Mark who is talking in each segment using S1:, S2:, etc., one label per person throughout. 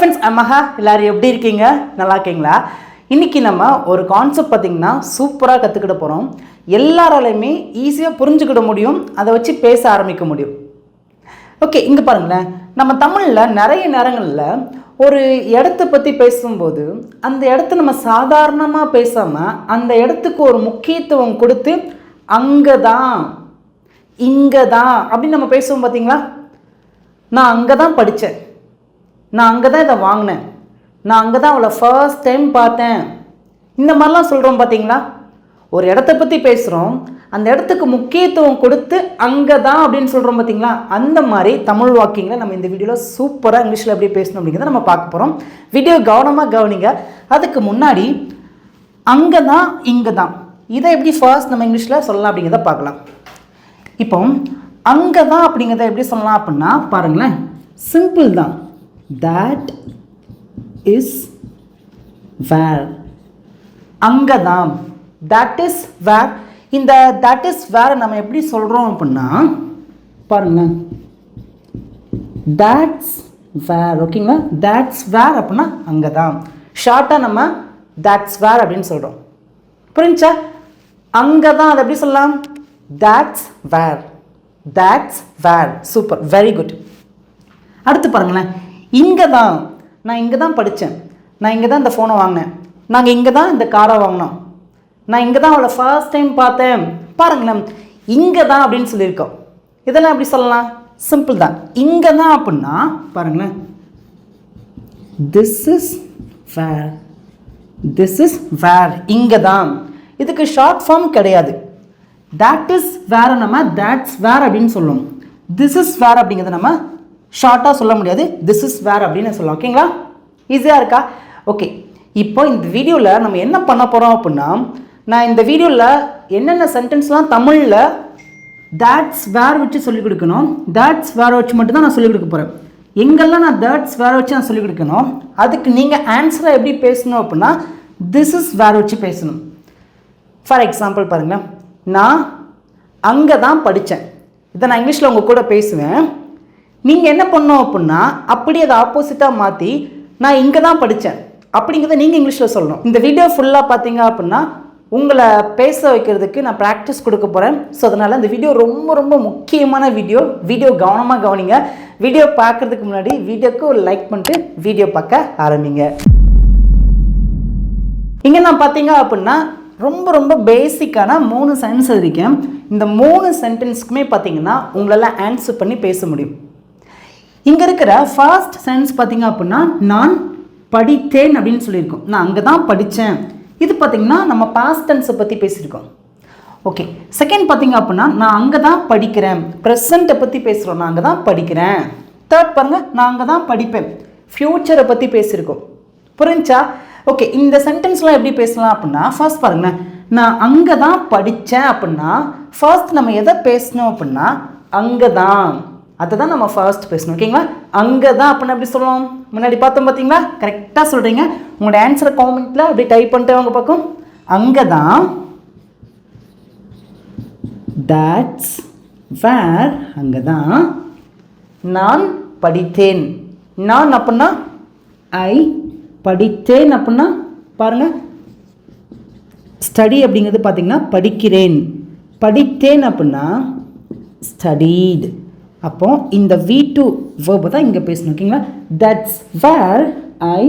S1: Friends, அம்மா எல்லாரும் எப்படி இருக்கீங்க? நல்லா இருக்கீங்களா? இன்றைக்கி நம்ம ஒரு கான்செப்ட் பார்த்திங்கன்னா சூப்பராக கற்றுக்கிட போகிறோம். எல்லாராலையுமே ஈஸியாக புரிஞ்சுக்கிட முடியும், அதை வச்சு பேச ஆரம்பிக்க முடியும். ஓகே, இங்கே பாருங்களேன். நம்ம தமிழில் நிறைய நேரங்களில் ஒரு இடத்த பற்றி பேசும்போது அந்த இடத்த நம்ம சாதாரணமாக பேசாமல் அந்த இடத்துக்கு ஒரு முக்கியத்துவம் கொடுத்து அங்கே தான், இங்கே தான் அப்படின்னு நம்ம பேசுவோம். பார்த்தீங்களா? நான் அங்கே தான் படித்தேன், நான் அங்கே தான் இதை வாங்கினேன், நான் அங்கே தான் அவளை ஃபர்ஸ்ட் டைம் பார்த்தேன், இந்த மாதிரிலாம் சொல்கிறோம். பார்த்தீங்களா? ஒரு இடத்த பற்றி பேசுகிறோம், அந்த இடத்துக்கு முக்கியத்துவம் கொடுத்து அங்கே தான் அப்படின்னு சொல்கிறோம். பார்த்தீங்களா? அந்த மாதிரி தமிழ் வாக்கிங்களை நம்ம இந்த வீடியோவில் சூப்பராக இங்கிலீஷில் எப்படி பேசணும் அப்படிங்கிறத நம்ம பார்க்க போகிறோம். வீடியோ கவனமாக கவனிங்க. அதுக்கு முன்னாடி அங்கே தான், இங்கே தான், இதை எப்படி ஃபர்ஸ்ட் நம்ம இங்கிலீஷில் சொல்லலாம் அப்படிங்கிறத பார்க்கலாம். இப்போ அங்கே தான் அப்படிங்கிறத எப்படி சொல்லலாம் அப்படின்னா பாருங்களேன், சிம்பிள் தான். that is where. அங்கே தான், that is where. இந்த that is where நம்ம எப்படி சொல்கிறோம் அப்படின்னா பாருங்க, that's where. ஓகேங்களா? that's where அப்படின்னா அங்கே தான். ஷார்ட்டாக நம்ம that's where அப்படின்னு சொல்கிறோம். புரிஞ்சா? அங்கே தான் அதை எப்படி சொல்லலாம்? that's where. that's where. Super, very good. அடுத்து பாருங்களேன், இங்கே தான், நான் இங்கே தான் படித்தேன், நான் இங்கே தான் இந்த ஃபோனை வாங்கினேன், நாங்கள் இங்கே தான் இந்த காரை வாங்கினோம், நான் இங்கே தான் அவளை ஃபர்ஸ்ட் டைம் பார்த்தேன். பாருங்களேன், இங்கே தான் அப்படின்னு சொல்லியிருக்கோம். இதெல்லாம் எப்படி சொல்லலாம்? சிம்பிள் தான். இங்கே தான் அப்படின்னா பாருங்களேன், this is where. This is where, இங்கே தான். இதுக்கு ஷார்ட் ஃபார்ம் கிடையாது. தட் இஸ் வேர் நம்ம தட்ஸ் வேர் அப்படின்னு சொல்லுவோம். திஸ் இஸ் வேர் அப்படிங்கிறத நம்ம ஷார்ட்டாக சொல்ல முடியாது, திஸ் இஸ் வேர் அப்படின்னு சொல்லலாம். ஓகேங்களா? ஈஸியாக இருக்கா? ஓகே, இப்போ இந்த வீடியோவில் நம்ம என்ன பண்ண போகிறோம் அப்படின்னா, நான் இந்த வீடியோவில் என்னென்ன சென்டென்ஸ்லாம் தமிழில் தேட்ஸ் வேர் வச்சு சொல்லிக் கொடுக்கணும், தேட்ஸ் வேர் வச்சு மட்டும்தான் நான் சொல்லிக் கொடுக்க போகிறேன். எங்கெல்லாம் நான் தேட்ஸ் வேர் வச்சு நான் சொல்லிக் கொடுக்கணும், அதுக்கு நீங்கள் ஆன்சரை எப்படி பேசணும் அப்படின்னா திஸ் இஸ் வேர் வச்சு பேசணும். ஃபார் எக்ஸாம்பிள் பாருங்களேன், நான் அங்கே தான் படித்தேன். இதை நான் இங்கிலீஷில் உங்கள் கூட பேசுவேன். நீங்கள் என்ன பண்ணோம் அப்படின்னா அப்படியே அதை ஆப்போசிட்டாக மாற்றி நான் இங்கே தான் படித்தேன் அப்படிங்கிறத நீங்கள் இங்கிலீஷில் சொல்லணும். இந்த வீடியோ ஃபுல்லாக பார்த்தீங்க அப்படின்னா உங்களை பேச வைக்கிறதுக்கு நான் ப்ராக்டிஸ் கொடுக்க போகிறேன். ஸோ அதனால் இந்த வீடியோ ரொம்ப ரொம்ப முக்கியமான வீடியோ. வீடியோ கவனமாக கவனிங்க. வீடியோ பார்க்குறதுக்கு முன்னாடி வீடியோக்கு ஒரு லைக் பண்ணிட்டு வீடியோ பார்க்க ஆரம்பிங்க. இங்கே நான் பார்த்தீங்க அப்படின்னா ரொம்ப ரொம்ப பேசிக்கான 3 சென்டென்ஸ் இருக்கேன். இந்த 3 சென்டென்ஸ்க்குமே பார்த்தீங்கன்னா உங்களால் ஆன்சர் பண்ணி பேச முடியும். இங்கே இருக்கிற ஃபர்ஸ்ட் சென்டென்ஸ் பார்த்தீங்க அப்படின்னா நான் படித்தேன் அப்படின்னு சொல்லியிருக்கோம். நான் அங்கே தான் படித்தேன். இது பார்த்தீங்கன்னா நம்ம பாஸ்ட் டென்ஸை பற்றி பேசியிருக்கோம். ஓகே, செகண்ட் பார்த்தீங்க அப்படின்னா நான் அங்கே தான் படிக்கிறேன், ப்ரெசண்ட்டை பற்றி பேசுகிறோம், நான் அங்கே தான் படிக்கிறேன். தேர்ட் பாருங்கள், நான் அங்கே தான் படிப்பேன், ஃப்யூச்சரை பற்றி பேசியிருக்கோம். புரிஞ்சா? ஓகே, இந்த சென்டென்ஸ்லாம் எப்படி பேசலாம் அப்படின்னா ஃபர்ஸ்ட் பாருங்களேன், நான் அங்கே தான் படித்தேன் அப்படின்னா ஃபர்ஸ்ட் நம்ம எதை பேசணும் அப்படின்னா அங்கே தான், அதை தான் நம்ம ஃபர்ஸ்ட் பேசணும். ஓகேங்களா? அங்கே தான் அப்படின்னா எப்படி சொல்லுவோம்? முன்னாடி பார்த்தோம் பார்த்தீங்களா? கரெக்டாக சொல்கிறீங்க. உங்களோட ஆன்சரை காமெண்ட்டில் அப்படி டைப் பண்ணிட்டு அவங்க பக்கம். அங்கே தான், தட்ஸ் வேர். அங்கே தான் நான் படித்தேன். நான் அப்படின்னா ஐ, படித்தேன் அப்படின்னா பாருங்கள் ஸ்டடி அப்படிங்கிறது பார்த்தீங்கன்னா படிக்கிறேன், படித்தேன் அப்படின்னா ஸ்டடீட். அப்போ இந்த V2 verb தான் இங்கே பேசணும். ஓகேங்களா? That's where I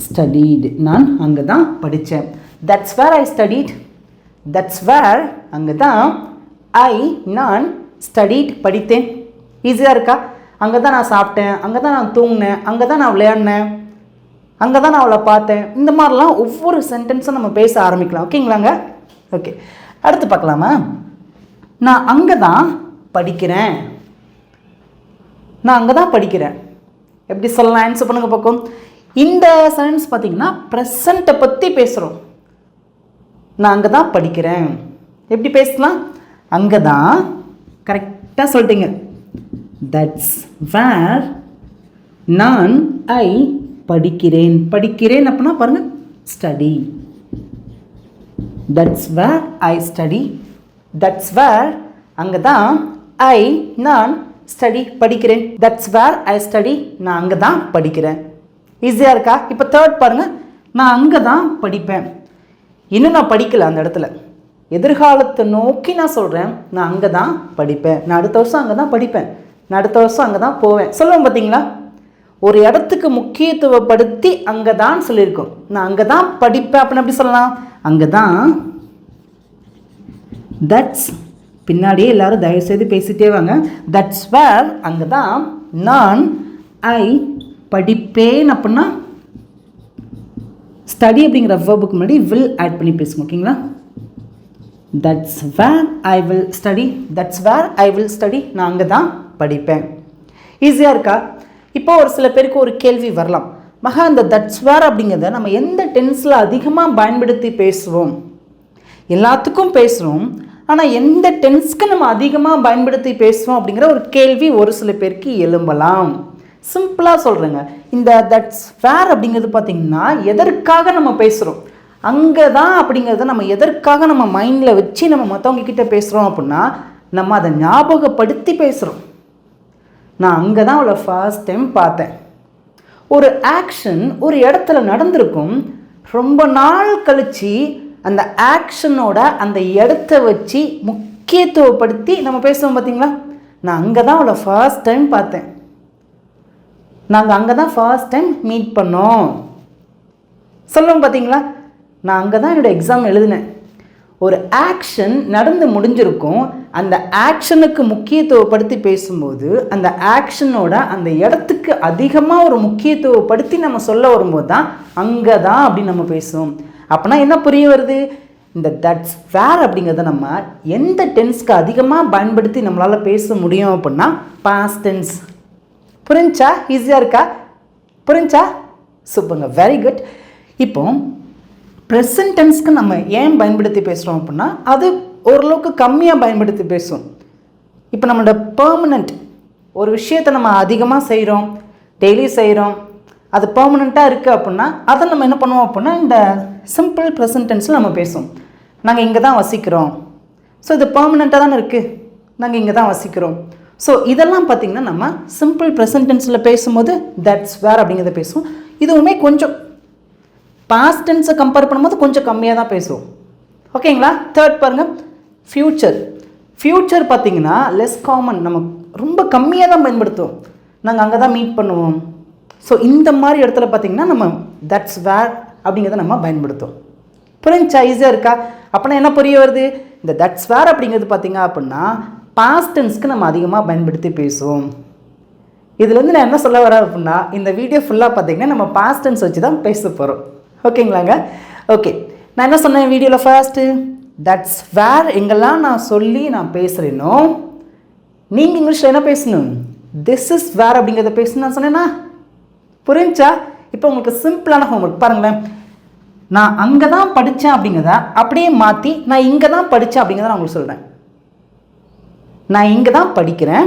S1: studied. நான் அங்கே தான் படித்தேன். That's where I studied. That's where அங்கே தான் ஐ நான் ஸ்டடீட் படித்தேன். ஈஸியாக இருக்கா? அங்கே தான் நான் சாப்பிட்டேன், அங்கே தான் நான் தூங்கினேன், அங்கே தான் நான் விளையாடினேன், அங்கே தான் நான் அவளை பார்த்தேன். இந்த மாதிரிலாம் ஒவ்வொரு சென்டென்ஸும் நம்ம பேச ஆரம்பிக்கலாம். ஓகேங்களாங்க? ஓகே, அடுத்து பார்க்கலாமா? நான் அங்கே தான் படிக்கிறேன். நான் அங்கே தான் படிக்கிறேன் எப்படி சொல்லலாம்? ஆன்சர் பண்ணுங்க பக்கம். இந்த சென்டென்ஸ் பார்த்தீங்கன்னா ப்ரெசண்ட்டை பற்றி பேசுகிறோம். நான் அங்கே தான் படிக்கிறேன் எப்படி பேசலாம்? அங்கே தான். கரெக்டாக சொல்லிட்டீங்க. தட்ஸ் வேர் நான் ஐ படிக்கிறேன். படிக்கிறேன் அப்படின்னா பாருங்கள் study. That's where I study. That's where அங்கே தான் ஐ நான் ஸ்டடி படிக்கிறேன். That's where I study. நான் அங்கே தான் படிக்கிறேன். ஈஸியாக இருக்கா? இப்போ தேர்ட் பாருங்கள், நான் அங்கே தான் படிப்பேன். இன்னும் நான் படிக்கல அந்த இடத்துல, எதிர்காலத்தை நோக்கி நான் சொல்கிறேன். நான் அங்கே தான் படிப்பேன். நான் அடுத்த வருஷம் அங்கே தான் படிப்பேன். நான் அடுத்த வருஷம் அங்கே தான் போவேன் சொல்லுவோம் பார்த்தீங்களா? ஒரு இடத்துக்கு முக்கியத்துவப்படுத்தி அங்கே தான் சொல்லியிருக்கோம். நான் அங்கே தான் படிப்பேன் அப்படின்னு எப்படி சொல்லலாம்? அங்கே தான். தட்ஸ் பின்னாடியே எல்லாரும் தயவுசெய்து பேசிட்டே வாங்க. தட்ஸ் வேர் அங்கே தான். நான் ஐ படிப்பேன் அப்படின்னா ஸ்டடி அப்படிங்கிற வெர்புக்கு முன்னாடி வில் ஆட் பண்ணி பேசுங்க. ஓகேங்களா? That's where I will study. That's where I will study. நான் அங்கே தான் படிப்பேன். ஈஸியாக இருக்கா? இப்போ ஒரு சில பேருக்கு ஒரு கேள்வி வரலாம், மகா இந்த தட்ஸ் வேர் அப்படிங்கிறத நம்ம எந்த டென்ஸில் அதிகமாக பயன்படுத்தி பேசுவோம்? எல்லாத்துக்கும் பேசுகிறோம், ஆனால் எந்த டென்ஸ்க்கு நம்ம அதிகமாக பயன்படுத்தி பேசுவோம் அப்படிங்கிற ஒரு கேள்வி ஒரு சில பேருக்கு எழும்பலாம். சிம்பிளாக சொல்கிறேங்க, இந்த தட்ஸ் வேர் அப்படிங்கிறது பார்த்திங்கன்னா எதற்காக நம்ம பேசுகிறோம், அங்கே தான் அப்படிங்கிறத நம்ம எதற்காக நம்ம மைண்டில் வச்சு நம்ம மற்றவங்க கிட்டே பேசுகிறோம் அப்படின்னா நம்ம அதை ஞாபகப்படுத்தி பேசுகிறோம். நான் அங்கே தான் அவளை ஃபர்ஸ்ட் டைம் பார்த்தேன். ஒரு ஆக்ஷன் ஒரு இடத்துல நடந்திருக்கும், ரொம்ப நாள் கழித்து அந்த ஆக்ஷனோட அந்த இடத்த வச்சு முக்கியத்துவப்படுத்தி நம்ம பேசுவோம் பார்த்தீங்களா? நான் அங்கே தான் அவளை ஃபர்ஸ்ட் டைம் பார்த்தேன். நாங்கள் அங்கே தான் ஃபர்ஸ்ட் டைம் மீட் பண்ணோம் சொல்லுவோம் பார்த்தீங்களா? நான் அங்கே தான் என்னோடய எக்ஸாம் எழுதினேன். ஒரு ஆக்ஷன் நடந்து முடிஞ்சிருக்கும், அந்த ஆக்ஷனுக்கு முக்கியத்துவப்படுத்தி பேசும்போது அந்த ஆக்ஷனோட அந்த இடத்துக்கு அதிகமாக ஒரு முக்கியத்துவப்படுத்தி நம்ம சொல்ல வரும்போது தான் அங்கே தான் அப்படின்னு நம்ம பேசுவோம். அப்படின்னா என்ன புரிய வருது? இந்த தட்ஸ் வேர் அப்படிங்கிறத நம்ம எந்த டென்ஸ்க்கு அதிகமாக பயன்படுத்தி நம்மளால் பேச முடியும் அப்படின்னா பாஸ்ட் டென்ஸ். புரிஞ்சா? ஈஸியாக இருக்கா? புரிஞ்சா? சூப்பருங்க, வெரி குட். இப்போ ப்ரெசன்ட் டென்ஸ்க்கு நம்ம ஏன் பயன்படுத்தி பேசுகிறோம் அப்படின்னா அது ஓரளவுக்கு கம்மியாக பயன்படுத்தி பேசுவோம். இப்போ நம்மளோட பெர்மனண்ட் ஒரு விஷயத்தை நம்ம அதிகமாக செய்கிறோம், டெய்லி செய்கிறோம், அது பெர்மனண்ட்டாக இருக்குது அப்படின்னா அதை நம்ம என்ன பண்ணுவோம் அப்படின்னா இந்த சிம்பிள் ப்ரெசன்ட் டென்ஸில் நம்ம பேசுவோம். நாங்கள் இங்கே தான் வசிக்கிறோம், ஸோ இது பெர்மனண்ட்டாக தானே இருக்குது, நாங்கள் இங்கே தான் வசிக்கிறோம். ஸோ இதெல்லாம் பார்த்திங்கன்னா நம்ம சிம்பிள் ப்ரெசன்ட் டென்ஸில் பேசும்போது தட்ஸ் வேர் அப்படிங்கிறத பேசுவோம். இதுவுமே கொஞ்சம் பாஸ்ட் டென்ஸை கம்பேர் பண்ணும்போது கொஞ்சம் கம்மியாக தான் பேசுவோம். ஓகேங்களா? தேர்ட் பாருங்கள், ஃப்யூச்சர். ஃப்யூச்சர் பார்த்திங்கன்னா லெஸ் காமன், நம்ம ரொம்ப கம்மியாக தான் பயன்படுத்துவோம். நாங்கள் அங்கே தான் மீட் பண்ணுவோம். ஸோ இந்த மாதிரி இடத்துல பார்த்திங்கன்னா நம்ம தட்ஸ் வேர் அப்படிங்கிறத நம்ம பயன்படுத்துவோம். புரிஞ்சா? ஈஸியாக இருக்கா? அப்படின்னா என்ன புரிய வருது? இந்த தட்ஸ் வேர் அப்படிங்கிறது பார்த்திங்க அப்படின்னா பாஸ்ட் டென்ஸ்க்கு நம்ம அதிகமாக பயன்படுத்தி பேசுவோம். இதுலேருந்து நான் என்ன சொல்ல வரேன் அப்படின்னா இந்த வீடியோ ஃபுல்லாக பார்த்திங்கன்னா நம்ம பாஸ்ட் டென்ஸ் வச்சு தான் பேச போகிறோம். ஓகேங்களாங்க? ஓகே, நான் என்ன சொன்னேன் வீடியோவில் ஃபர்ஸ்ட்டு? தட்ஸ் வேர் எங்கெல்லாம் நான் பேசுகிறேனோ நீங்கள் இங்கிலீஷில் என்ன பேசணும்? திஸ் இஸ் வேர் அப்படிங்கிறத பேசணும் நான் சொன்னேன்னா? புரிஞ்சா? இப்போ உங்களுக்கு சிம்பிளான ஹோம்ஒர்க் பாருங்களேன். நான் அங்கே தான் படித்தேன் அப்படிங்கிறத அப்படியே மாற்றி நான் இங்கே தான் படித்தேன் அப்படிங்கிறத நான் உங்களுக்கு சொல்கிறேன். நான் இங்கே தான் படிக்கிறேன்,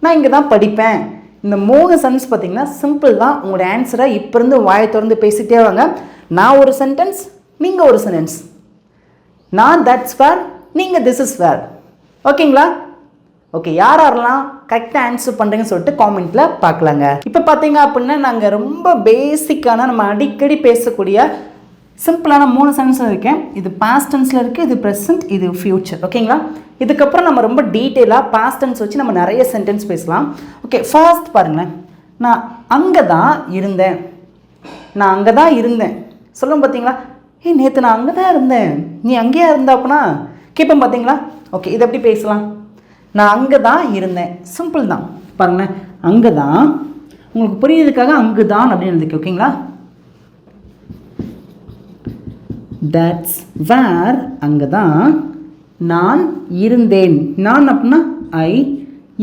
S1: நான் இங்கே தான் படிப்பேன். இந்த 3 சென்டென்ஸ் பார்த்திங்கன்னா சிம்பிள் தான். உங்களோட ஆன்சரை இப்போ இருந்து வாயை திறந்து பேசிகிட்டே வாங்க. நான் ஒரு சென்டென்ஸ், நீங்கள் ஒரு சென்டென்ஸ். நான் தட்ஸ் வேர், நீங்கள் திஸ் இஸ் வேர். ஓகேங்களா? ஓகே, யாரெல்லாம் கரெக்டாக ஆன்சர் பண்ணுறீங்கன்னு சொல்லிட்டு காமெண்ட்டில் பார்க்கலாங்க. இப்போ பார்த்தீங்க அப்படின்னா நாங்கள் ரொம்ப பேசிக்கான நம்ம அடிக்கடி பேசக்கூடிய சிம்பிளான 3 சென்டென்ஸ் இருக்கேன். இது பாஸ்ட் டென்ஸில் இருக்குது, இது ப்ரெசன்ட், இது ஃப்யூச்சர். ஓகேங்களா? இதுக்கப்புறம் நம்ம ரொம்ப டீட்டெயிலாக பாஸ்ட் டென்ஸ் வச்சு நம்ம நிறைய சென்டென்ஸ் பேசலாம். ஓகே, ஃபர்ஸ்ட் பாருங்களேன். நான் அங்கே தான் இருந்தேன். நான் அங்கே தான் இருந்தேன் சொல்லுவோம் பார்த்தீங்களா? நேற்று நான் அங்கே தான் இருந்தேன், நீ அங்கேயா இருந்தா அப்படின்னா கேட்பேன் பார்த்தீங்களா? ஓகே, இதை எப்படி பேசலாம்? நான் அங்கே தான் இருந்தேன். சிம்பிள் தான் பாருங்களேன். அங்கே தான் உங்களுக்கு புரியுறதுக்காக அங்கு தான் அப்படின்னு எழுதிக்க. ஓகேங்களா? தட்ஸ் வேர் அங்கே தான் நான் இருந்தேன். நான் அப்படின்னா ஐ,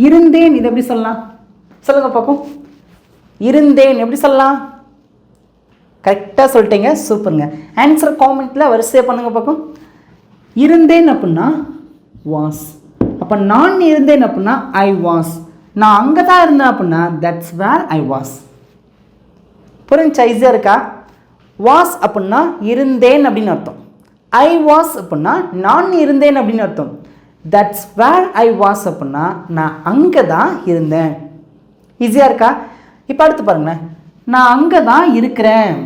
S1: இருந்தேன் இது எப்படி சொல்லலாம்? சொல்லுங்கள் பார்ப்போம். இருந்தேன் எப்படி சொல்லலாம்? கரெக்டாக சொல்லிட்டீங்க, சூப்பருங்க. ஆன்சர் காமெண்ட்டில் வரிசையாக பண்ணுங்கள் பார்ப்போம். இருந்தேன் அப்படின்னா வாஸ். அப்போ நான் இருந்தேன் அப்படின்னா ஐ வாஸ். நான் அங்கே தான் இருந்தேன் அப்படின்னா தட்ஸ் வேர் ஐ வாஸ். புரிஞ்சா? ஈஸியாக இருக்கா? வாஸ் அப்படின்னா இருந்தேன் அப்படின்னு அர்த்தம். ஐ வாஸ் அப்படின்னா நான் இருந்தேன் அப்படின்னு அர்த்தம். தட்ஸ் வேர் ஐ வாஸ் அப்படின்னா நான் அங்கே தான் இருந்தேன். ஈஸியாக இருக்கா? இப்போ அடுத்து பாருங்களேன், நான் அங்கே தான் இருக்கிறேன்.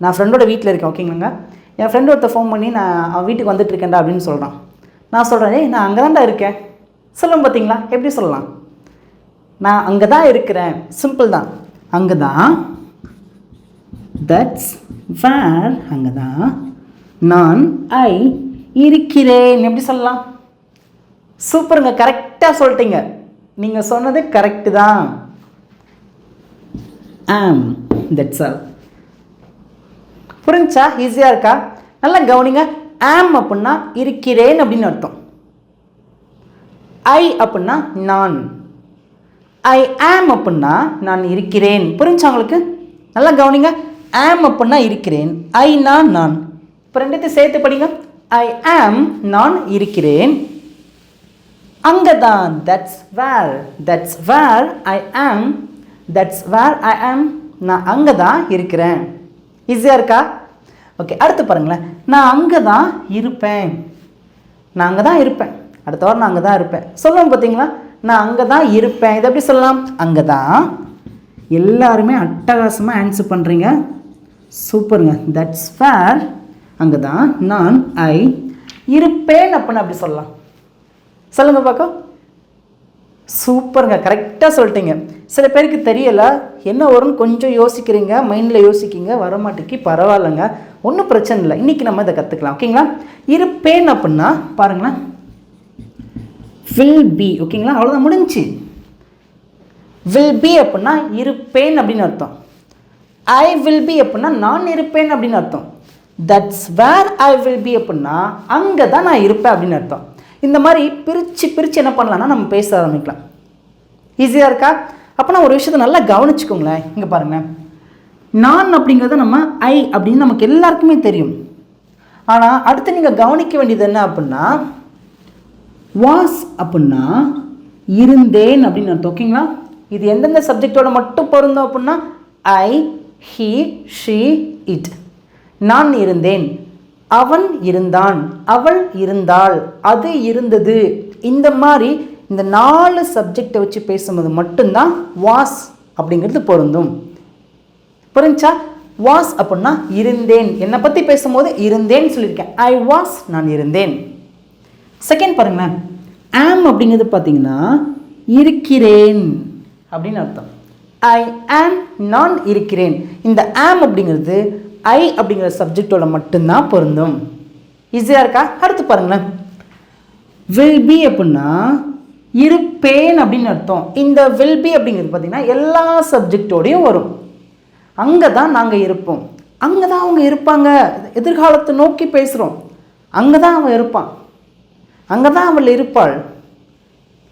S1: நான் ஃப்ரெண்டோட வீட்டில் இருக்கேன். ஓகேங்களாங்க, என் ஃப்ரெண்டு ஒருத்தர் ஃபோன் பண்ணி நான் அவன் வீட்டுக்கு வந்துட்டுருக்கேன்டா அப்படின்னு சொல்கிறான். நான் சொல்கிறேன், ஏய் நான் அங்கே தான்டா இருக்கேன். சொல்லுங்க பார்த்தீங்களா, எப்படி சொல்லலாம்? நான் அங்கே தான் இருக்கிறேன், சிம்பிள் தான். அங்கே தான், தட்ஸ் வேர், அங்கே தான் நான் ஐ இருக்கிறேன். எப்படி சொல்லலாம்? சூப்பருங்க, கரெக்டாக சொல்லிட்டீங்க. நீங்கள் சொன்னது கரெக்டு தான். ஆம், தட்ஸ் ஆல். புரிஞ்சா? ஈஸியாக இருக்கா? நல்லா கவனிங்க. ஆம் அப்படின்னா இருக்கிறேன் அப்படின்னு அர்த்தம். ஐ அப்படின்னா நான். ஐ ஆம் அப்படின்னா நான் இருக்கிறேன். புரிஞ்சா உங்களுக்கு? நல்லா கவனிங்க. ஆம் அப்படின்னா இருக்கிறேன், ஐனா நான். இப்போ ரெண்டுத்தையும் சேர்த்து படிங்க. ஐ ஆம், நான் இருக்கிறேன். அங்கே தான், தட்ஸ் வேர். தட்ஸ் வேர் ஐ ஆம். தட்ஸ் வேர் ஐ ஆம். நான் அங்கே தான் இருக்கிறேன். ஈஸியாக இருக்கா? ஓகே, அடுத்து பாருங்களேன். நான் அங்கே தான் இருப்பேன். நான் அங்கே தான் இருப்பேன். அடுத்த வாரம் நான் அங்கே தான் இருப்பேன். சொல்லுவோம் பார்த்தீங்களா? நான் அங்கே தான் இருப்பேன். இதை எப்படி சொல்லலாம்? அங்கே தான். எல்லாருமே அட்டகாசமாக ஆன்சர் பண்ணுறீங்க. சூப்பருங்க. தட்ஸ் வேர், அங்கே தான் நான் ஐ இருப்பேன் அப்படின்னு அப்படி சொல்லலாம். சொல்லுங்கள் பார்க்க. சூப்பருங்க, கரெக்டாக சொல்லிட்டீங்க. சில பேருக்கு தெரியலை, என்ன வரும்னு கொஞ்சம் யோசிக்கிறீங்க, மைண்டில் யோசிக்கிங்க, வரமாட்டேக்கு. பரவாயில்லைங்க, ஒன்றும் பிரச்சனை இல்லை. இன்றைக்கி நம்ம இதை கற்றுக்கலாம். ஓகேங்களா? இருப்பேன் அப்படின்னா பாருங்களேன், வில் பி. ஓகேங்களா? அவ்வளோதான், முடிஞ்சு. வில் பி அப்படின்னா இருப்பேன் அப்படின்னு அர்த்தம். ஐ வில் பி அப்படின்னா நான் இருப்பேன் அப்படின்னு அர்த்தம். That's where I will be அப்படின்னா அங்கே தான் நான் இருப்பேன் அப்படின்னு அர்த்தம். இந்த மாதிரி பிரித்து என்ன பண்ணலாம்னா நம்ம பேச ஆரம்பிக்கலாம். ஈஸியாக இருக்கா? அப்போனா ஒரு விஷயத்தை நல்லா கவனிச்சுக்கோங்களேன். இங்கே பாருங்கள், நான் அப்படிங்கிறத நம்ம ஐ அப்படின்னு நமக்கு எல்லாருக்குமே தெரியும். ஆனால் அடுத்து நீங்கள் கவனிக்க வேண்டியது என்ன அப்படின்னா, வாஸ் அப்படின்னா இருந்தேன் அப்படின்னு அர்த்தம். ஓகேங்களா? இது எந்தெந்த சப்ஜெக்டோட மட்டும் பொருந்தோம் அப்படின்னா ஐ, ஹீ, ஷீ, இட். நான் இருந்தேன், அவன் இருந்தான், அவள் இருந்தாள், அது இருந்தது. இந்த மாதிரி இந்த 4 சப்ஜெக்டை வச்சு பேசும்போது மட்டும்தான் வாஸ் அப்படிங்கிறது பொருந்தும். புரிஞ்சா? வாஸ் அப்படின்னா இருந்தேன். என்னை பற்றி பேசும்போது இருந்தேன்னு சொல்லியிருக்கேன். ஐ வாஸ், நான் இருந்தேன். செகண்ட் பாருங்களேன், ஆம் அப்படிங்கிறது பார்த்தீங்கன்னா இருக்கிறேன் அப்படின்னு அர்த்தம். ஐ ஆம், நான் இருக்கிறேன். இந்த ஆம் அப்படிங்கிறது ஐ அப்படிங்கிற சப்ஜெக்டோட மட்டும்தான் பொருந்தும். ஈஸியாக இருக்கா? அடுத்து பாருங்களேன், வில் பி அப்படின்னா இருப்பேன் அப்படின்னு அர்த்தம். இந்த வில் பி அப்படிங்கிறது பார்த்தீங்கன்னா எல்லா சப்ஜெக்டோடையும் வரும். அங்கே தான் நாங்கள் இருப்போம், அங்கே தான் அவங்க இருப்பாங்க. எதிர்காலத்தை நோக்கி பேசுகிறோம். அங்கே தான் அவன் இருப்பான், அங்கே தான் அவள் இருப்பாள்,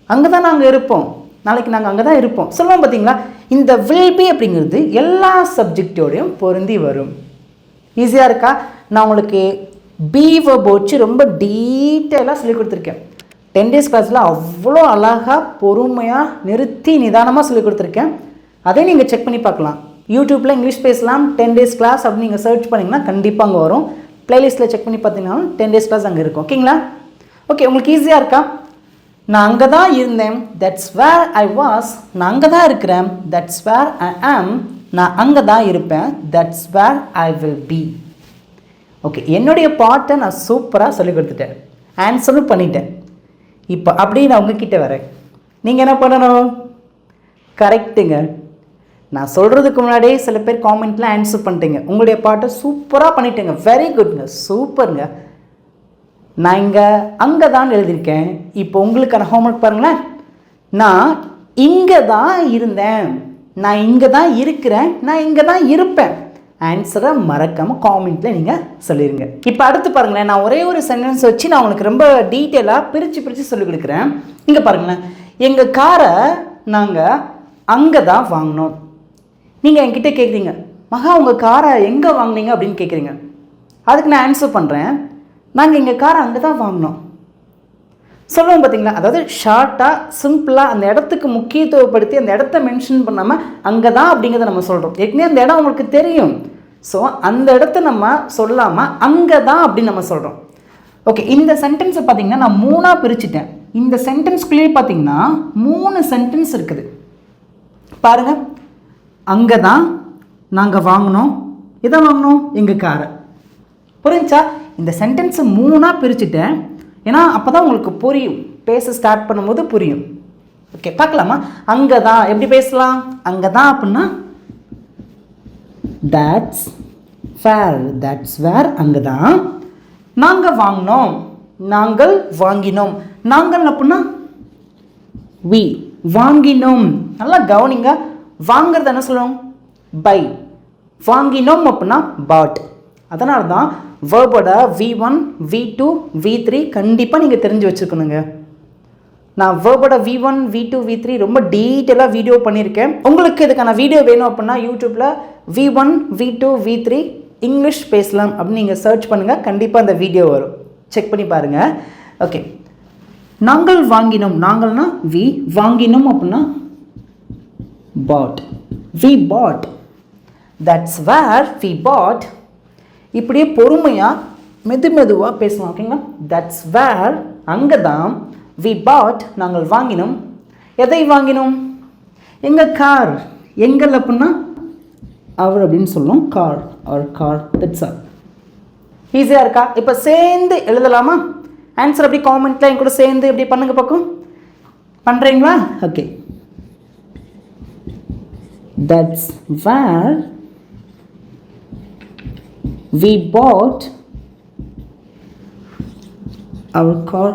S1: அங்கே தான் நாங்கள் இருப்போம், நாளைக்கு நாங்கள் அங்கே தான் இருப்போம் சொல்லுவோம். பார்த்தீங்களா? இந்த வில் பி அப்படிங்கிறது எல்லா சப்ஜெக்டோடையும் பொருந்தி வரும். ஈஸியாக இருக்கா? நான் உங்களுக்கு பி வெர்ப் வச்சு ரொம்ப டீட்டெயிலாக சொல்லி கொடுத்துருக்கேன். 10 days கிளாஸில் அவ்வளோ அழகாக பொறுமையாக நிறுத்தி நிதானமாக சொல்லி கொடுத்துருக்கேன். அதை நீங்கள் செக் பண்ணி பார்க்கலாம். யூடியூப்பில் இங்கிலீஷ் பேசலாம் 10 days கிளாஸ் அப்படின்னு நீங்கள் சர்ச் பண்ணிங்கன்னா கண்டிப்பாக அங்கே வரும். ப்ளேலிஸ்ட்டில் செக் பண்ணி பார்த்தீங்கன்னாலும் 10 days கிளாஸ் அங்கே இருக்கும். ஓகேங்களா? ஓகே, உங்களுக்கு ஈஸியாக இருக்கா? நான் அங்கே தான் இருந்தேன், தட்ஸ் வேர் ஐ வாஸ். நான் அங்கே தான் இருக்கிறேன், தட்ஸ் வேர் ஐ ஆம். நான் அங்கே தான் இருப்பேன், that's where I will be. Okay, என்னுடைய பாட்டை நான் சூப்பராக சொல்லி கொடுத்துட்டேன், ஆன்சரும் பண்ணிட்டேன். இப்போ அப்படியே நான் உங்ககிட்ட வரேன். நீங்கள் என்ன பண்ணணும்? கரெக்டுங்க. நான் சொல்கிறதுக்கு முன்னாடியே சில பேர் காமெண்ட்டில் ஆன்சர் பண்ணிட்டீங்க. உங்களுடைய பாட்டை சூப்பராக பண்ணிட்டேங்க, வெரி குட்ங்க, சூப்பருங்க. நான் இங்கே அங்கே தான் எழுதியிருக்கேன். இப்போ உங்களுக்கான ஹோம்ஒர்க் பாருங்களேன். நான் இங்கே தான் இருந்தேன், நான் இங்கே தான் இருக்கிறேன், நான் இங்கே தான் இருப்பேன். ஆன்சரை மறக்காமல் காமெண்ட்டில் நீங்கள் சொல்லிடுங்க. இப்போ அடுத்து பாருங்களேன், நான் ஒரே ஒரு சென்டென்ஸ் வச்சு நான் உங்களுக்கு ரொம்ப டீட்டெயிலாக பிரித்து சொல்லிக் கொடுக்குறேன். இங்கே பாருங்களேன், எங்கள் காரை நாங்கள் அங்கே தான் வாங்கினோம். நீங்கள் என்கிட்ட கேட்குறீங்க, மகா உங்கள் காரை எங்கே வாங்கினீங்க அப்படின்னு கேட்குறீங்க. அதுக்கு நான் ஆன்சர் பண்ணுறேன், நாங்கள் எங்கள் காரை அங்கே தான் வாங்கினோம் சொல்லுவோம். பார்த்தீங்களா? அதாவது ஷார்ட்டாக சிம்பிளாக அந்த இடத்துக்கு முக்கியத்துவப்படுத்தி அந்த இடத்த மென்ஷன் பண்ணாமல் அங்கே தான் அப்படிங்கிறத நம்ம சொல்கிறோம். ஏற்கனவே அந்த இடம் உங்களுக்கு தெரியும். ஸோ அந்த இடத்த நம்ம சொல்லாமல் அங்கே தான் அப்படின்னு நம்ம சொல்கிறோம். ஓகே, இந்த சென்டென்ஸை பார்த்தீங்கன்னா நான் 3ஆக பிரிச்சுட்டேன். இந்த சென்டென்ஸ்குள்ளேயே பார்த்தீங்கன்னா 3 சென்டென்ஸ் இருக்குது பாருங்கள். அங்கே தான் நாங்கள் வாங்கினோம். எதை வாங்கினோம்? எங்கள் காரை. புரிஞ்சா? இந்த சென்டென்ஸை 3ஆக பிரிச்சுட்டேன். ஏன்னா அப்போ தான் உங்களுக்கு புரியும், பேச ஸ்டார்ட் பண்ணும்போது புரியும். ஓகே, பார்க்கலாமா? அங்கே தான் எப்படி பேசலாம்? அங்கே தான் அப்படின்னா that's where, that's where, அங்கே தான். நாங்கள் வாங்கினோம், நாங்கள் வாங்கினோம். நாங்கள் அப்படின்னா we, வாங்கினோம். நல்லா கவனிங்க, வாங்கிறது என்ன சொல்லுவோம்? பை. வாங்கினோம் அப்படின்னா பாட். அதனால தான் வேர்போட V1, V2, V3 கண்டிப்பாக நீங்கள் தெரிஞ்சு வச்சுருக்கணுங்க. நான் வேர்போட V1, V2, V3 ரொம்ப டீட்டெயிலாக வீடியோ பண்ணியிருக்கேன். உங்களுக்கு இதுக்கான வீடியோ வேணும் அப்படின்னா யூடியூப்பில் V1, V2, V3 இங்கிலீஷ் பேசலாம் அப்படின்னு நீங்கள் சர்ச் பண்ணுங்கள், கண்டிப்பாக அந்த வீடியோ வரும், செக் பண்ணி பாருங்கள். ஓகே, நாங்கள் வாங்கினோம். நாங்கள்னா வி, வாங்கினோம் அப்படின்னா bought. We bought, that's where we bought. இப்படியே பொறுமையாக மெதுவாக பேசலாம். ஓகேங்களா? தட்ஸ் வேர், அங்கே தான். வி பாட், நாங்கள் வாங்கினோம். எதை வாங்கினோம்? எங்கள் கார். எங்கள் அப்படின்னா அவர் அப்படின்னு சொல்லுவோம். கார், அவர் கார், தட்ஸ் ஆல். ஈஸியாக இருக்கா? இப்போ சேர்ந்து எழுதலாமா? ஆன்சர் அப்படி காமெண்ட்டில் என் கூட சேர்ந்து எப்படி பண்ணுங்க பார்க்கும். பண்ணுறீங்களா? Okay, that's where we bought our car,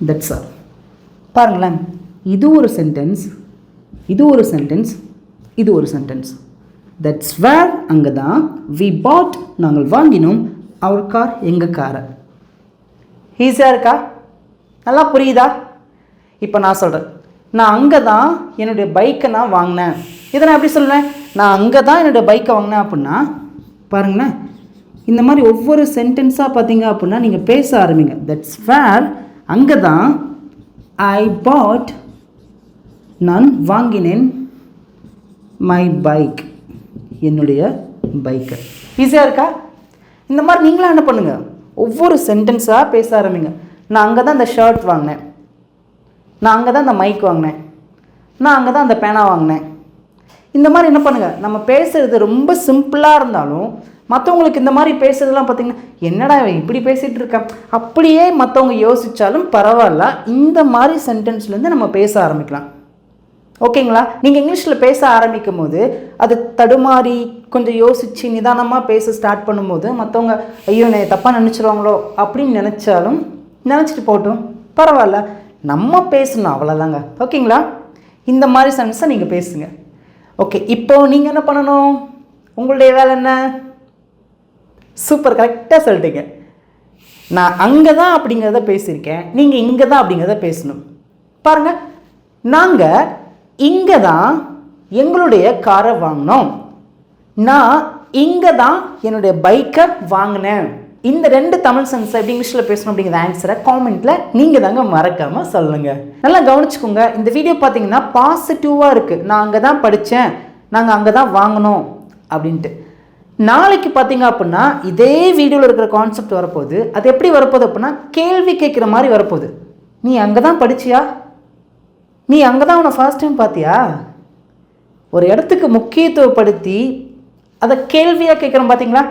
S1: that's all. பாருங்களேன், இது ஒரு சென்டென்ஸ், இது ஒரு சென்டென்ஸ், இது ஒரு சென்டென்ஸ். தட்ஸ் வேர், அங்கே தான். we bought, நாங்கள் வாங்கினோம். our car, எங்கள் காரை. ஈஸியாக இருக்கா? நல்லா புரியுதா? இப்போ நான் சொல்கிறேன், நான் அங்கே தான் என்னுடைய பைக்கை நான் வாங்கினேன். இதை நான் எப்படி சொல்லுவேன்? நான் அங்கே தான் என்னுடைய பைக்கை வாங்கினேன் அப்படின்னா பாருங்களேன், இந்த மாதிரி ஒவ்வொரு சென்டென்ஸாக பார்த்தீங்க அப்படின்னா நீங்கள் பேச ஆரம்பிங்க. தட்ஸ் வேர், அங்கே தான். ஐ பாட், நான் வாங்கினேன். மை பைக், என்னுடைய பைக்கை. ஈஸியாக இருக்கா? இந்த மாதிரி நீங்களாம் என்ன பண்ணுங்கள், ஒவ்வொரு சென்டென்ஸாக பேச ஆரம்பிங்க. நான் அங்கே தான் இந்த ஷர்ட் வாங்கினேன், நான் அங்கே தான் இந்த மைக் வாங்கினேன், நான் அங்கே தான் அந்த பேனா வாங்கினேன். இந்த மாதிரி என்ன பண்ணுங்கள், நம்ம பேசுகிறது ரொம்ப சிம்பிளாக இருந்தாலும் மற்றவங்களுக்கு இந்த மாதிரி பேசுறதுலாம் பார்த்திங்கன்னா என்னடா இப்படி பேசிகிட்டு இருக்கேன் அப்படியே மற்றவங்க யோசித்தாலும் பரவாயில்ல, இந்த மாதிரி சென்டென்ஸ்லேருந்து நம்ம பேச ஆரம்பிக்கலாம். ஓகேங்களா? நீங்கள் இங்கிலீஷில் பேச ஆரம்பிக்கும் போது அது தடுமாறி கொஞ்சம் யோசித்து நிதானமாக பேச ஸ்டார்ட் பண்ணும்போது மற்றவங்க ஐயோ நான் தப்பாக நினச்சிருவாங்களோ அப்படின்னு நினச்சாலும் நினச்சிட்டு போட்டும், பரவாயில்ல, நம்ம பேசணும், அவ்வளோதாங்க. ஓகேங்களா? இந்த மாதிரி சென்டென்ஸை நீங்கள் பேசுங்க. ஓகே, இப்போது நீங்கள் என்ன பண்ணணும்? உங்களுடைய வேலை என்ன? சூப்பர், கரெக்டாக சொல்லிட்டீங்க. நான் அங்கே தான் அப்படிங்கிறத பேசியிருக்கேன், நீங்கள் இங்கே தான் அப்படிங்கிறத பேசணும். பாருங்கள், நாங்கள் இங்கே தான் எங்களுடைய காரை வாங்கினோம், நான் இங்கே தான் என்னுடைய பைக்கை வாங்கினேன். இந்த 2 தமிழ் சென்டென்ஸ் எப்படி இங்கிலீஷில் பேசணும் அப்படிங்கிற ஆன்சரை காமெண்ட்டில் நீங்கள் தாங்க மறக்காமல் சொல்லுங்கள். நல்லா கவனிச்சுக்கோங்க. இந்த வீடியோ பார்த்தீங்கன்னா பாசிட்டிவாக இருக்குது. நான் அங்கே தான் படித்தேன், நாங்கள் அங்கே தான் வாங்கினோம் அப்படின்ட்டு. நாளைக்கு பார்த்தீங்க அப்படின்னா இதே வீடியோவில் இருக்கிற கான்செப்ட் வரப்போகுது. அது எப்படி வரப்போகுது அப்படின்னா கேள்வி கேட்குற மாதிரி வரப்போகுது. நீ அங்கே தான் படிச்சியா? நீ அங்கே தான் உன்னை ஃபர்ஸ்ட் டைம் பார்த்தியா? ஒரு இடத்துக்கு முக்கியத்துவப்படுத்தி அதை கேள்வியாக கேட்குறோம் பார்த்தீங்களா?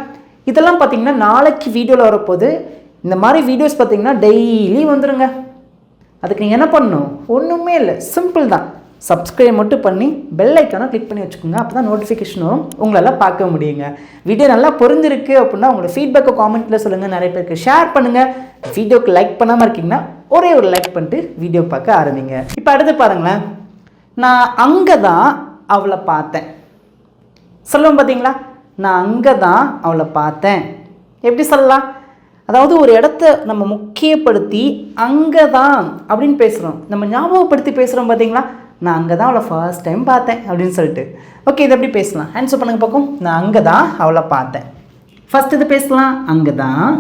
S1: இதெல்லாம் பார்த்தீங்கன்னா நாளைக்கு வீடியோவில் வரப்போகுது. இந்த மாதிரி வீடியோஸ் பார்த்தீங்கன்னா டெய்லி வந்துடுங்க. அதுக்கு நீங்கள் என்ன பண்ணணும்? ஒன்றுமே இல்லை, சிம்பிள் தான். சப்ஸ்கிரைப் மட்டும் பண்ணி பெல் ஐக்கானை கிளிக் பண்ணி வச்சுக்கோங்க. அப்போ தான் நோட்டிஃபிகேஷன் வரும், உங்களால் பார்க்க முடியுங்க. வீடியோ நல்லா புரிஞ்சிருக்கு அப்படின்னா உங்களோட ஃபீட்பேக்கை காமெண்ட்டில் சொல்லுங்கள். நிறைய பேருக்கு ஷேர் பண்ணுங்கள். வீடியோக்கு லைக் பண்ணாமல் இருக்கீங்கன்னா ஒரே ஒரு லைக் பண்ணிட்டு வீடியோ பார்க்க ஆரம்பிங்க. இப்போ அடுத்து பாருங்களேன், நான் அங்கே தான் அவளை பார்த்தேன் சொல்லுவோம் பார்த்தீங்களா? நான் அங்கே தான் அவளை பார்த்தேன். எப்படி சொல்லலாம்? அதாவது ஒரு இடத்த நம்ம முக்கியப்படுத்தி அங்கே தான் அப்படின்னு பேசுகிறோம், நம்ம ஞாபகப்படுத்தி பேசுகிறோம் பார்த்தீங்களா? நான் அங்கே தான் அவளை ஃபர்ஸ்ட் டைம் பார்த்தேன் அப்படின்னு சொல்லிட்டு. ஓகே, இது எப்படி பேசலாம்? ஆன்சர் பண்ணுங்க பார்க்கும். நான் அங்கே தான் அவளை பார்த்தேன். ஃபர்ஸ்ட் இது பேசலாம், அங்கே தான்.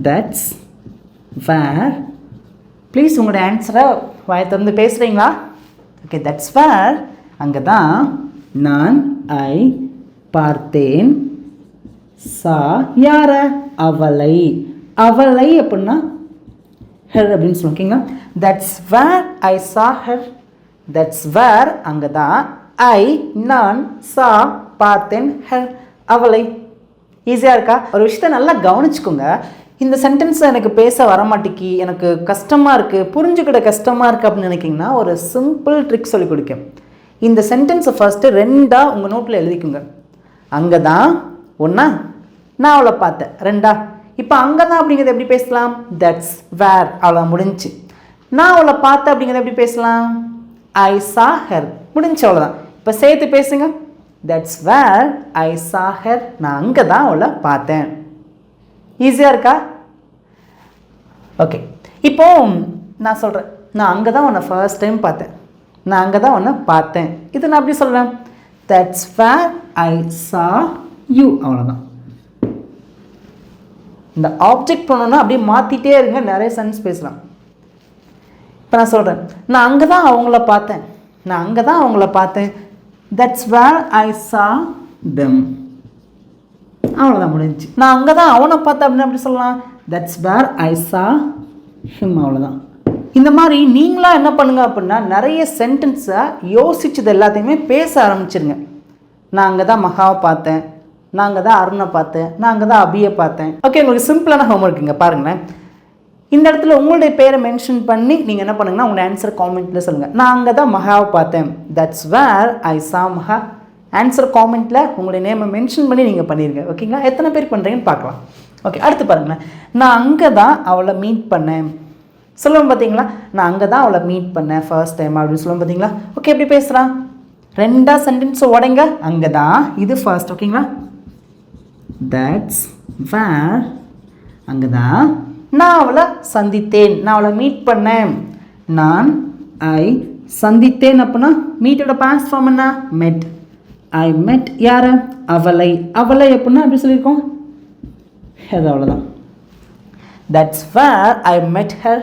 S1: That's where. ப்ளீஸ் உங்களோட ஆன்சரை வாயை திறந்து பேசுகிறீங்களா? ஓகே, தட்ஸ் வேர், அங்கே தான் நான் ஐ பார்த்தேன். சா யார அவளை அவளை அப்படின்னா ஹெர் அப்படின்னு சொல்லுவோம் ஓகேங்களா தட்ஸ் வேர் ஐ சா ஹெர் தட்ஸ் வேர் அங்கே தான் ஐ நான் சா பார்த்தேன் ஹெர் அவளை ஈஸியாக இருக்கா ஒரு விஷயத்த நல்லா கவனிச்சுக்கோங்க இந்த சென்டென்ஸை எனக்கு பேச வரமாட்டேக்கி எனக்கு கஷ்டமாக இருக்குது புரிஞ்சுக்கிட கஷ்டமாக இருக்குது அப்படின்னு நினைக்கிங்கன்னா ஒரு சிம்பிள் ட்ரிக் சொல்லி கொடுக்கேன் இந்த சென்டென்ஸை ஃபஸ்ட்டு 2 உங்கள் நோட்டில் எழுதிக்குங்க அங்கே தான் ஒன்றா நான் அவளை பார்த்தேன் 2 இப்போ அங்கே தான் அப்படிங்கிறது எப்படி பேசலாம் தட்ஸ் வேர் அவளை முடிஞ்சு நான் அவளை பார்த்தேன் அப்படிங்கிறது எப்படி பேசலாம் ஐ சா ஹெர் முடிஞ்சு அவ்வளோதான் இப்போ சேர்த்து பேசுங்க தட்ஸ் வேர் ஐ சா ஹெர் நான் அங்கே தான் அவளை பார்த்தேன் ஈஸியாக இருக்கா ஓகே இப்போ நான் சொல்கிறேன் நான் அங்கே தான் உன்னை ஃபர்ஸ்ட் டைம் பார்த்தேன் நான் அங்கே தான் உன்னை பார்த்தேன் இது நான் எப்படி சொல்கிறேன் that's where I saw you அவ்வளோதான் இந்த ஆப்ஜெக்ட் பண்ணணும்னா அப்படியே மாற்றிட்டே இருங்க நிறைய சென்ஸ் பேசலாம் இப்போ நான் சொல்கிறேன் நான் அங்கே தான் அவங்கள பார்த்தேன் நான் அங்கே தான் அவங்கள பார்த்தேன் தட்ஸ் வேர் ஐ சா தெம் அவ்வளோதான் முடிஞ்சு நான் அங்கே தான் அவனை பார்த்தேன் அப்படின்னு அப்படி சொல்லலாம் தட்ஸ் வேர் ஐ சா ஹிம் அவ்வளோதான் இந்த மாதிரி நீங்களாக என்ன பண்ணுங்க அப்படின்னா நிறைய சென்டென்ஸை யோசிச்சது எல்லாத்தையுமே பேச ஆரம்பிச்சிருங்க நான் அங்கே தான் மகாவை பார்த்தேன் நான் அங்கே தான் அருணை பார்த்தேன் நான் அங்கே தான் அபியை பார்த்தேன் ஓகே உங்களுக்கு சிம்பிளான ஹோம்ஒர்க் இங்கே பாருங்களேன் இந்த இடத்துல உங்களுடைய பேரை மென்ஷன் பண்ணி நீங்கள் என்ன பண்ணுங்கன்னா உங்களுடைய ஆன்சர் காமெண்ட்டில் சொல்லுங்கள் நான் அங்கே தான் மகாவை பார்த்தேன் தட்ஸ் வேர் ஐ சா மகா ஆன்சர் காமெண்ட்டில் உங்களுடைய நேமை மென்ஷன் பண்ணி நீங்கள் பண்ணிடுங்க ஓகேங்களா எத்தனை பேர் பண்ணுறீங்கன்னு பார்க்கலாம் ஓகே அடுத்து பாருங்களேன் நான் அங்கே தான் அவளை மீட் பண்ணேன் சொல்லுவோம் பார்த்தீங்களா நான் அங்கே தான் அவளை மீட் பண்ணேன் ஃபர்ஸ்ட் டைம் அப்படின்னு சொல்லுவோம் பார்த்தீங்களா ஓகே எப்படி பேசுகிறான் 2 சென்டென்ஸ் உடைங்க அங்கே தான் இது ஃபர்ஸ்ட் ஓகேங்களா தட்ஸ் வேர் அங்கே தான் நான் அவளை சந்தித்தேன் நான் அவளை மீட் பண்ணேன் நான் ஐ சந்தித்தேன் அப்படின்னா மீட்டோட பாஸ்ட் ஃபார்ம் என்ன மெட் ஐ மெட் யார அவளை அவளை அப்படின்னா அப்படி சொல்லியிருக்கோம் அது அவ்வளோதான் தட்ஸ் வேர் ஐ மெட் ஹர்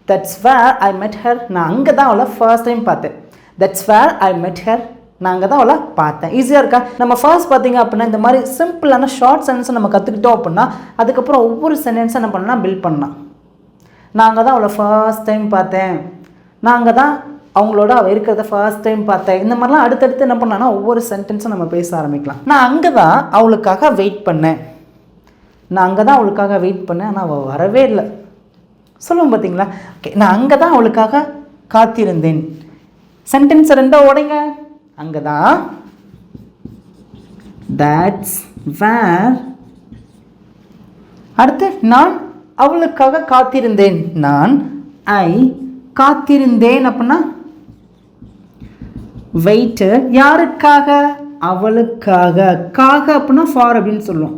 S1: தட்ஸ் வேர் ஐ மெட் ஹர் நான் அங்கே தான் அவளை ஃபர்ஸ்ட் டைம் பார்த்தேன் தட்ஸ் வேர் ஐ மெட் ஹர் நான் அங்கே தான் அவளை பார்த்தேன் ஈஸியாக இருக்கா நம்ம ஃபர்ஸ்ட் பார்த்தீங்க அப்படின்னா இந்த மாதிரி சிம்பிளான ஷார்ட் சென்டென்ஸை நம்ம கற்றுக்கிட்டோம் அப்படின்னா அதுக்கப்புறம் ஒவ்வொரு சென்டென்ஸை என்ன பண்ணலாம் பில்ட் பண்ணலாம் நான் அங்கே தான் அவளை ஃபர்ஸ்ட் டைம் பார்த்தேன் நான் அங்கே தான் அவங்களோட அவள் இருக்கிறத ஃபர்ஸ்ட் டைம் பார்த்தேன் இந்த மாதிரிலாம் அடுத்தடுத்து என்ன பண்ணலாம்னா ஒவ்வொரு சென்டென்ஸும் நம்ம பேச ஆரம்பிக்கலாம் நான் அங்கே தான் அவளுக்காக வெயிட் பண்ணேன் நான் அங்கே தான் அவளுக்காக வெயிட் பண்ணேன் ஆனால் அவள் வரவே இல்லை சொல்லுவோம் பார்த்தீங்களா ஓகே நான் அங்கே தான் அவளுக்காக காத்திருந்தேன் சென்டென்ஸ் 2 உடைங்க அங்கே தான் தட்ஸ் வேர் அடுத்து நான் அவளுக்காக காத்திருந்தேன் நான் ஐ காத்திருந்தேன் அப்படின்னா வெயிட்டட் யாருக்காக அவளுக்காக காக அப்படின்னா ஃபார் அப்படின்னு சொல்லுவோம்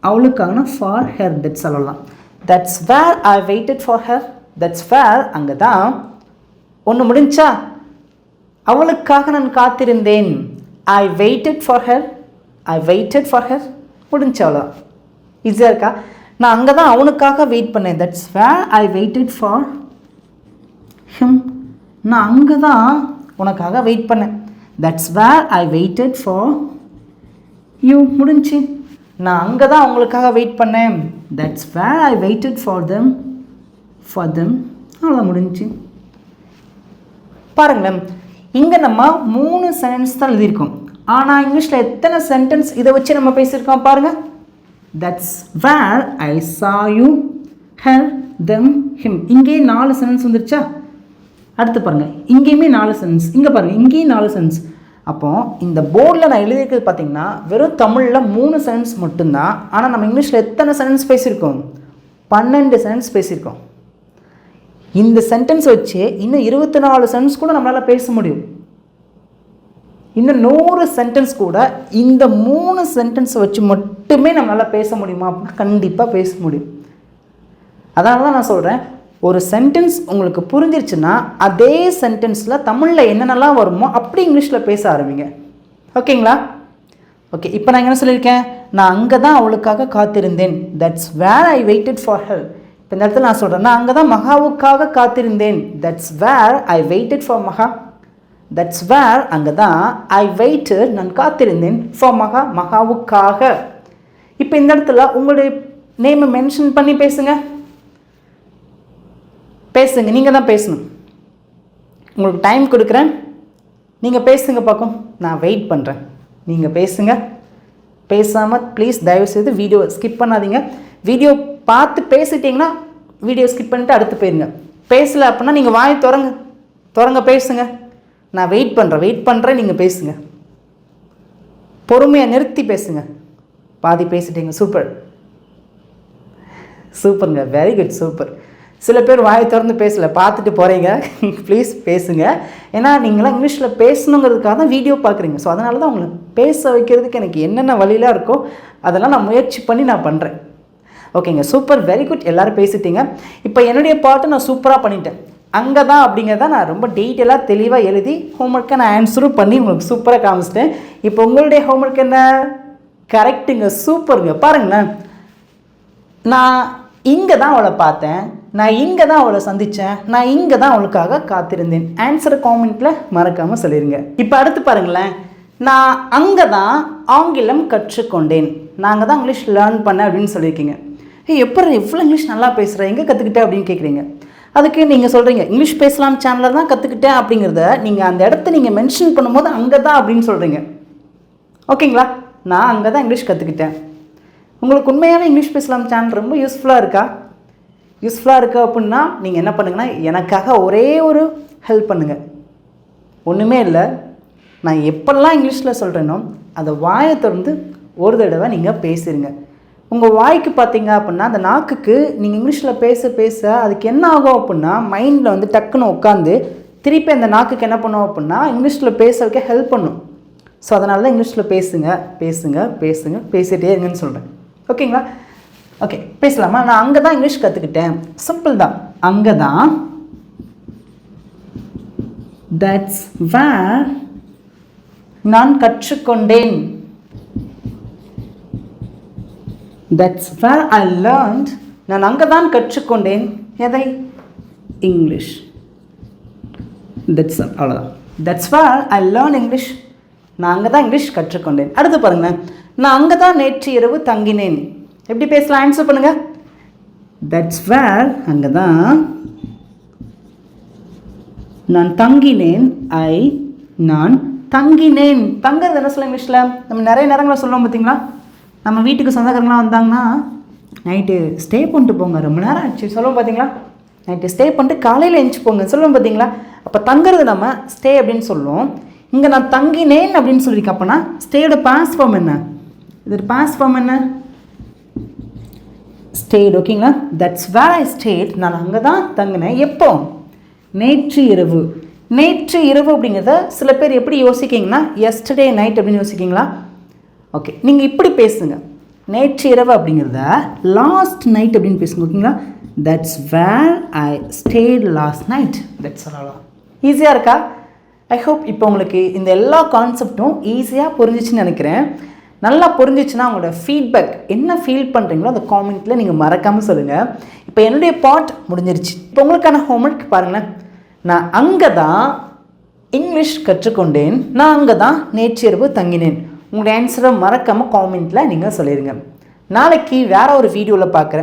S1: அவளுக்காகனா ஃபார் ஹெர் தட்ஸ் சொல்லலாம் that's where I waited for her that's where அங்கே தான் ஒன்று முடிஞ்சா அவளுக்காக நான் காத்திருந்தேன் I waited for her I waited for her முடிஞ்சா அவ்வளோ ஈஸியாக இருக்கா நான் அங்கே தான் அவனுக்காக வெயிட் பண்ணேன் that's where I waited for him நான் அங்கே தான் உனக்காக வெயிட் பண்ணேன் that's where I waited for you முடிஞ்சு நான் அங்கே தான் அவங்களுக்காக வெயிட் பண்ணேன் that's where I waited for them அவ்வளோ முடிஞ்சு பாருங்களேன் இங்கே நம்ம 3 சென்டென்ஸ் தான் எழுதியிருக்கோம் ஆனால் இங்கிலீஷில் எத்தனை சென்டென்ஸ் இதை வச்சு நம்ம பேசியிருக்கோம் பாருங்கள் that's where I saw you her them him இங்கே 4 சென்டென்ஸ் வந்துருச்சா அடுத்து பாருங்கள் இங்கேயுமே 4 சென்டென்ஸ் இங்கே பாருங்கள் இங்கேயும் 4 சென்டென்ஸ் அப்போது இந்த போர்டில் நான் எழுதியிருக்கிறது பார்த்தீங்கன்னா வெறும் தமிழில் 3 சென்டென்ஸ் மட்டும்தான் ஆனால் நம்ம இங்கிலீஷில் எத்தனை சென்டென்ஸ் பேசியிருக்கோம் 12 சென்டென்ஸ் பேசியிருக்கோம் இந்த சென்டென்ஸ் வச்சு இன்னும் 24 சென்டென்ஸ் கூட நம்மளால் பேச முடியும் இன்னும் 100 சென்டென்ஸ் கூட இந்த 3 சென்டென்ஸை வச்சு மட்டுமே நம்மளால் பேச முடியுமா அப்படின்னா கண்டிப்பாக பேச முடியும் அதனால தான் நான் சொல்கிறேன் ஒரு சென்டென்ஸ் உங்களுக்கு புரிஞ்சிருச்சுன்னா அதே சென்டென்ஸில் தமிழில் என்னென்னலாம் வருமோ அப்படி இங்கிலீஷில் பேச ஆரம்பிங்க ஓகேங்களா ஓகே இப்போ நான் என்ன சொல்லியிருக்கேன் நான் அங்கே தான் அவளுக்காக காத்திருந்தேன் that's where I waited for her இப்போ இந்த இடத்துல நான் சொல்கிறேன் நான் அங்கே தான் மகாவுக்காக காத்திருந்தேன் that's where I waited for Maha that's where அங்கே தான் ஐ வெயிட்டட் நான் காத்திருந்தேன் ஃபார் மகாவுக்காக இப்போ இந்த இடத்துல உங்களுடைய நேமை மென்ஷன் பண்ணி பேசுங்க. நீங்கள் தான் பேசணும். உங்களுக்கு டைம் கொடுக்குறேன், நீங்கள் பேசுங்க பார்க்கும். நான் வெயிட் பண்ணுறேன். நீங்கள் பேசுங்க. பேசாமல் ப்ளீஸ் தயவுசெய்து வீடியோ ஸ்கிப் பண்ணாதீங்க. வீடியோ பார்த்து பேசிட்டிங்கன்னா வீடியோ ஸ்கிப் பண்ணிட்டு அடுத்து போயிருங்க. பேசலை அப்படின்னா நீங்கள் வாய் திறங்க பேசுங்க. நான் வெயிட் பண்ணுறேன். நீங்கள் பேசுங்க. பொறுமையாக நிறுத்தி பேசுங்க. பாதி பேசிட்டீங்க. சூப்பருங்க, வெரி குட், சூப்பர். சில பேர் வாயை திறந்து பேசலை, பார்த்துட்டு போகிறீங்க. ப்ளீஸ் பேசுங்க. ஏன்னா நீங்களாம் இங்கிலீஷில் பேசணுங்கிறதுக்காக தான் வீடியோ பார்க்குறீங்க. ஸோ அதனால தான் உங்களை பேச வைக்கிறதுக்கு எனக்கு என்னென்ன வழியெலாம் இருக்கோ அதெல்லாம் நான் முயற்சி பண்ணி நான் பண்ணுறேன். ஓகேங்க, சூப்பர், வெரி குட். எல்லோரும் பேசிட்டீங்க. இப்போ என்னுடைய பாட்டை நான் சூப்பராக பண்ணிட்டேன். அங்கே தான் அப்படிங்கிறத நான் ரொம்ப டீட்டெயிலாக தெளிவாக எழுதி ஹோம்ஒர்க்கை நான் ஆன்சரும் பண்ணி உங்களுக்கு சூப்பராக காமிச்சிட்டேன். இப்போ உங்களுடைய ஹோம்ஒர்க் என்ன? கரெக்டுங்க, சூப்பருங்க. பாருங்களேன், நான் இங்கே தான் அவளை பார்த்தேன், நான் இங்கே தான் அவளை சந்தித்தேன், நான் இங்கே தான் அவளுக்காக காத்திருந்தேன். ஆன்சரை காமெண்ட்டில் மறக்காமல் சொல்லிடுங்க. இப்போ அடுத்து பாருங்களேன், நான் அங்கே தான் ஆங்கிலம் கற்றுக்கொண்டேன். நான் அங்கே தான் இங்கிலீஷ் லேர்ன் பண்ணேன் அப்படின்னு சொல்லியிருக்கீங்க. எப்படி எவ்வளோ இங்கிலீஷ் நல்லா பேசுகிறேன், எங்கே கற்றுக்கிட்டேன் அப்படின்னு கேட்குறீங்க. அதுக்கு நீங்கள் சொல்கிறீங்க இங்கிலீஷ் பேசலாம் சேனலில் தான் கற்றுக்கிட்டேன் அப்படிங்கிறத நீங்கள் அந்த இடத்த நீங்கள் மென்ஷன் பண்ணும்போது அங்கே தான் அப்படின்னு சொல்கிறீங்க. ஓகேங்களா? நான் அங்கே தான் இங்கிலீஷ் கற்றுக்கிட்டேன். உங்களுக்கு உண்மையாகவே இங்கிலீஷ் பேசலாம் சேனல் ரொம்ப யூஸ்ஃபுல்லாக இருக்கா அப்படின்னா நீங்கள் என்ன பண்ணுங்கன்னா, எனக்காக ஒரே ஒரு ஹெல்ப் பண்ணுங்கள். ஒன்றுமே இல்லை, நான் எப்பெல்லாம் இங்கிலீஷில் சொல்கிறேனோ அதை வாயை திறந்து ஒரு தடவை நீங்கள் பேசிடுங்க. உங்கள் வாய்க்கு பார்த்தீங்க அப்படின்னா அந்த நாக்குக்கு நீங்கள் இங்கிலீஷில் பேச அதுக்கு என்ன ஆகும் அப்படின்னா மைண்டில் வந்து டக்குன்னு உட்காந்து திருப்பி அந்த நாக்குக்கு என்ன பண்ணும் அப்படின்னா இங்கிலீஷில் பேச வைக்க ஹெல்ப் பண்ணும். ஸோ அதனால தான் இங்கிலீஷில் பேசுங்க பேசிகிட்டே இருங்கன்னு சொல்கிறேன். ஓகேங்களா? ஓகே, பேசலாமா? நான் அங்கே தான் இங்கிலீஷ் கற்றுக்கிட்டேன். சிம்பிள் தான். அங்கே தான், தட்ஸ் வேர் நான் கற்றுக்கொண்டேன். That's where I learned. நான் அங்கே தான் கற்றுக்கொண்டேன். எதை? இங்கிலீஷ். அவ்வளோதான். That's where I learned English. நான் அங்கே தான் இங்கிலீஷ் கற்றுக்கொண்டேன். அடுத்து பாருங்களேன், நான் அங்கே தான் நேற்று இரவு தங்கினேன். எப்படி பேசலாம்? ஆன்சர் பண்ணுங்கள். That's where, அங்கே தான் நான் தங்கினேன். நான் தங்கினேன். தங்கிறது என்ன சொல்ல இங்கிலீஷில்? நம்ம நிறைய நேரங்களை சொல்லுவோம் பார்த்தீங்களா? நம்ம வீட்டுக்கு சொந்தக்காரங்களாம் வந்தாங்கன்னா நைட்டு ஸ்டே பண்ணிட்டு போங்க, ரொம்ப நேரம் ஆச்சு சொல்லுவோம் பார்த்தீங்களா? நைட்டு ஸ்டே பண்ணிட்டு காலையில் எழுந்துச்சி போங்க சொல்லுவோம் பார்த்தீங்களா? அப்போ தங்குறது நம்ம ஸ்டே அப்படின்னு சொல்லுவோம். இங்கே நான் தங்கினேன் அப்படின்னு சொல்லியிருக்கேன். அப்போனா ஸ்டேயோட பாஸ்ட் ஃபார்ம் என்ன? இதோட பாஸ்ட் ஃபார்ம் என்ன? ஸ்டேட். ஓகேங்களா? That's where I stayed. நான் அங்கே தான் தங்கினேன். எப்போ? நேற்று இரவு. நேற்று இரவு அப்படிங்கிறத சில பேர் எப்படி யோசிக்கிங்கன்னா எஸ்டர்டே நைட் அப்படின்னு யோசிக்கிங்களா? ஓகே, நீங்கள் இப்படி பேசுங்க. நேற்று இரவு அப்படிங்கிறத லாஸ்ட் நைட் அப்படின்னு பேசுங்க. ஓகேங்களா? That's where I stayed last night. That's all. ஈஸியாக இருக்கா? ஐ ஹோப் இப்போ உங்களுக்கு இந்த எல்லா கான்செப்டும் ஈஸியாக புரிஞ்சிச்சுன்னு நினைக்கிறேன். நல்லா புரிஞ்சிச்சுன்னா உங்களோட ஃபீட்பேக் என்ன ஃபீல் பண்ணுறீங்களோ அந்த காமெண்ட்டில் நீங்கள் மறக்காமல் சொல்லுங்கள். இப்போ என்னுடைய பார்ட் முடிஞ்சிருச்சு. இப்போ உங்களுக்கான ஹோம்ஒர்க் பாருங்களேன். நான் அங்கே தான் இங்கிலீஷ் கற்றுக்கொண்டேன். நான் அங்கே தான் நேற்று இரவு தங்கினேன். உங்களுடைய ஆன்சரை மறக்காமல் காமெண்ட்டில் நீங்கள் சொல்லிடுங்க. நாளைக்கு வேறு ஒரு வீடியோவில் பார்க்குறேன்.